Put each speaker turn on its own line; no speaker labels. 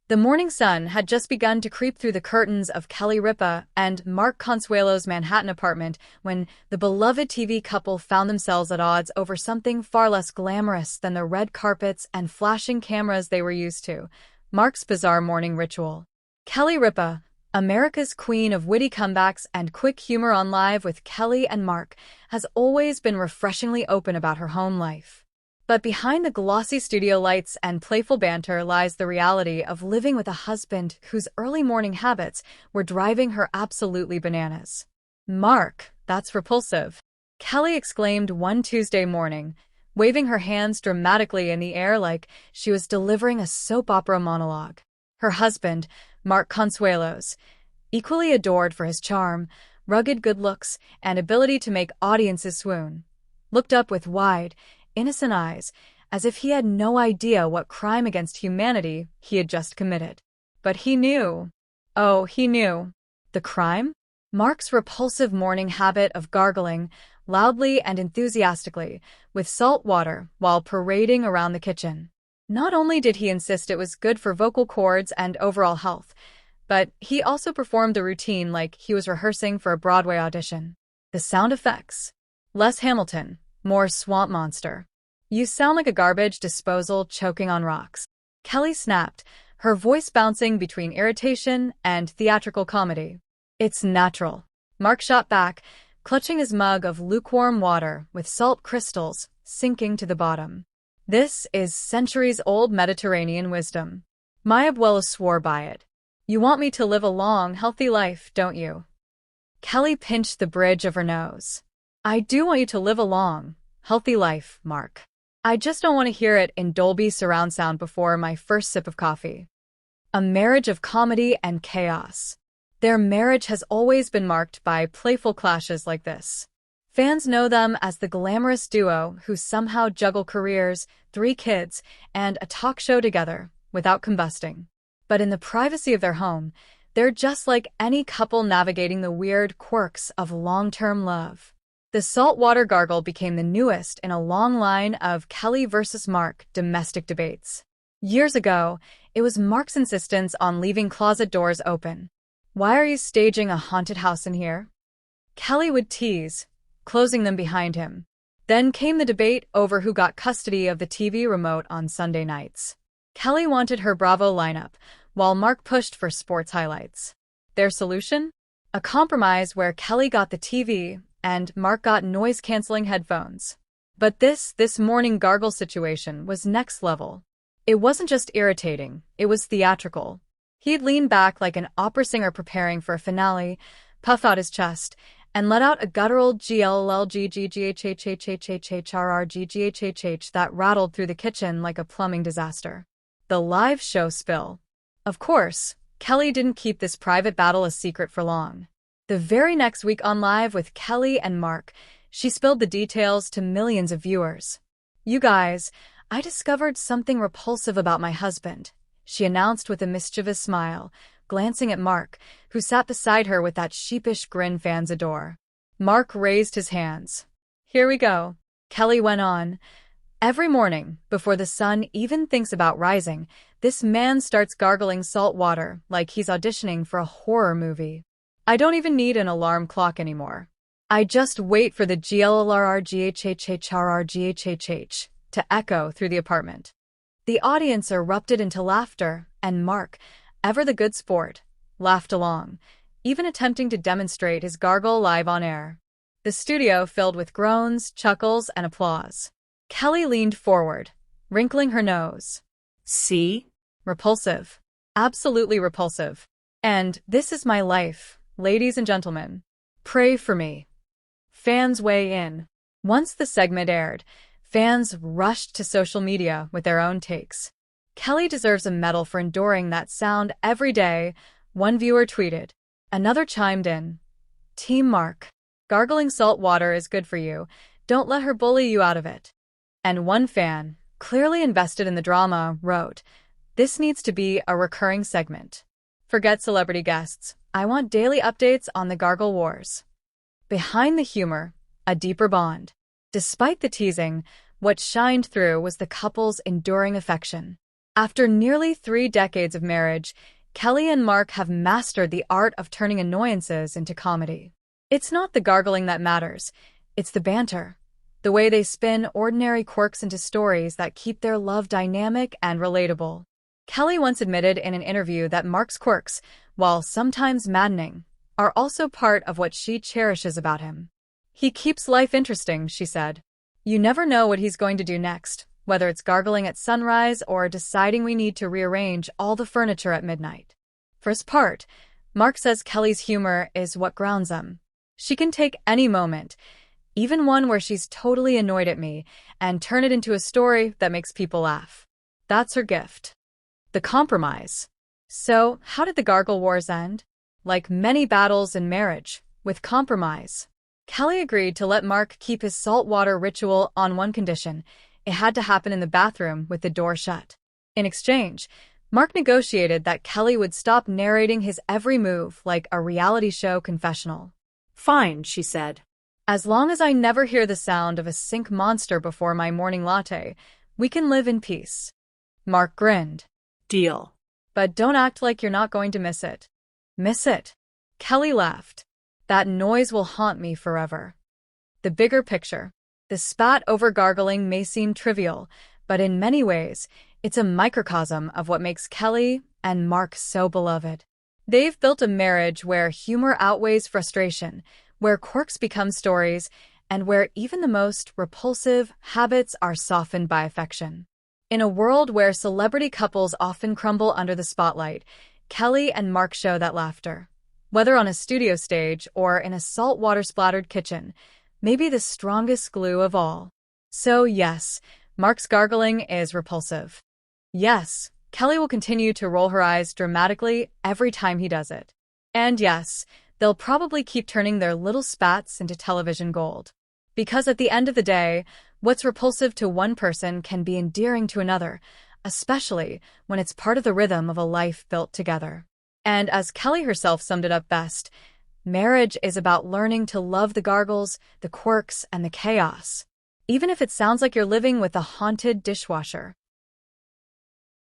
The morning sun had just begun to creep through the curtains of Kelly Ripa and Mark Consuelos' Manhattan apartment when the beloved TV couple found themselves at odds over something far less glamorous than the red carpets and flashing cameras they were used to: Mark's bizarre morning ritual. Kelly Ripa, America's queen of witty comebacks and quick humor on Live with Kelly and Mark, has always been refreshingly open about her home life. But behind the glossy studio lights and playful banter lies the reality of living with a husband whose early morning habits were driving her absolutely bananas. "Mark, that's repulsive," Kelly exclaimed one Tuesday morning, waving her hands dramatically in the air like she was delivering a soap opera monologue. Her husband, Mark Consuelos, equally adored for his charm, rugged good looks, and ability to make audiences swoon, looked up with wide, innocent eyes, as if he had no idea what crime against humanity he had just committed. But he knew. Oh, he knew. The crime? Mark's repulsive morning habit of gargling, loudly and enthusiastically, with salt water while parading around the kitchen. Not only did he insist it was good for vocal cords and overall health, but he also performed the routine like he was rehearsing for a Broadway audition. The sound effects. Less Hamilton, more Swamp Monster. "You sound like a garbage disposal choking on rocks," Kelly snapped, her voice bouncing between irritation and theatrical comedy. "It's natural," Mark shot back, clutching his mug of lukewarm water with salt crystals sinking to the bottom. "This is centuries-old Mediterranean wisdom. My abuela swore by it. You want me to live a long, healthy life, don't you?" Kelly pinched the bridge of her nose. "I do want you to live a long, healthy life, Mark. I just don't want to hear it in Dolby surround sound before my first sip of coffee." A marriage of comedy and chaos. Their marriage has always been marked by playful clashes like this. Fans know them as the glamorous duo who somehow juggle careers, 3 kids, and a talk show together without combusting. But in the privacy of their home, they're just like any couple navigating the weird quirks of long-term love. The saltwater gargle became the newest in a long line of Kelly versus Mark domestic debates. Years ago, it was Mark's insistence on leaving closet doors open. "Why are you staging a haunted house in here?" Kelly would tease, closing them behind him. Then came the debate over who got custody of the TV remote on Sunday nights. Kelly wanted her Bravo lineup, while Mark pushed for sports highlights. Their solution? A compromise where Kelly got the TV and Mark got noise-canceling headphones. But this morning gargle situation was next level. It wasn't just irritating, it was theatrical. He'd lean back like an opera singer preparing for a finale, puff out his chest, and let out a guttural GLLGGGHHHHHRRGGHHH that rattled through the kitchen like a plumbing disaster. The live show spill. Of course, Kelly didn't keep this private battle a secret for long. The very next week on Live with Kelly and Mark, she spilled the details to millions of viewers. "You guys, I discovered something repulsive about my husband," she announced with a mischievous smile, glancing at Mark, who sat beside her with that sheepish grin fans adore. Mark raised his hands. "Here we go," Kelly went on. "Every morning, before the sun even thinks about rising, this man starts gargling salt water like he's auditioning for a horror movie. I don't even need an alarm clock anymore. I just wait for the GLLRRGHHHRRGHHH to echo through the apartment." The audience erupted into laughter, and Mark, ever the good sport, laughed along, even attempting to demonstrate his gargle live on air. The studio filled with groans, chuckles, and applause. Kelly leaned forward, wrinkling her nose. "See? Repulsive. Absolutely repulsive. And this is my life, ladies and gentlemen. Pray for me." Fans weigh in. Once the segment aired, fans rushed to social media with their own takes. "Kelly deserves a medal for enduring that sound every day," one viewer tweeted. Another chimed in. "Team Mark. Gargling salt water is good for you. Don't let her bully you out of it." And one fan, clearly invested in the drama, wrote, "This needs to be a recurring segment. Forget celebrity guests. I want daily updates on the gargle wars." Behind the humor, a deeper bond. Despite the teasing, what shined through was the couple's enduring affection. After nearly 3 decades of marriage, Kelly and Mark have mastered the art of turning annoyances into comedy. It's not the gargling that matters, it's the banter. The way they spin ordinary quirks into stories that keep their love dynamic and relatable. Kelly once admitted in an interview that Mark's quirks, while sometimes maddening, are also part of what she cherishes about him. He keeps life interesting, she said. You never know what he's going to do next, whether it's gargling at sunrise or deciding we need to rearrange all the furniture at midnight. For his part, Mark says Kelly's humor is what grounds them. She can take any moment, even one where she's totally annoyed at me, and turn it into a story that makes people laugh. That's her gift. The compromise. So, how did the gargle wars end? Like many battles in marriage, with compromise. Kelly agreed to let Mark keep his saltwater ritual on one condition. It had to happen in the bathroom with the door shut. In exchange, Mark negotiated that Kelly would stop narrating his every move like a reality show confessional.
Fine, she said.
As long as I never hear the sound of a sink monster before my morning latte, we can live in peace. Mark grinned.
Deal.
But don't act like you're not going to miss it. Miss it? Kelly laughed. That noise will haunt me forever. The bigger picture. The spat over gargling may seem trivial, but in many ways, it's a microcosm of what makes Kelly and Mark so beloved. They've built a marriage where humor outweighs frustration, where quirks become stories, and where even the most repulsive habits are softened by affection. In a world where celebrity couples often crumble under the spotlight, Kelly and Mark show that laughter. Whether on a studio stage or in a saltwater-splattered kitchen, may be the strongest glue of all. So yes, Mark's gargling is repulsive. Yes, Kelly will continue to roll her eyes dramatically every time he does it. And yes, they'll probably keep turning their little spats into television gold. Because at the end of the day, what's repulsive to one person can be endearing to another, especially when it's part of the rhythm of a life built together. And as Kelly herself summed it up best, marriage is about learning to love the gargles, the quirks, and the chaos. Even if it sounds like you're living with a haunted dishwasher.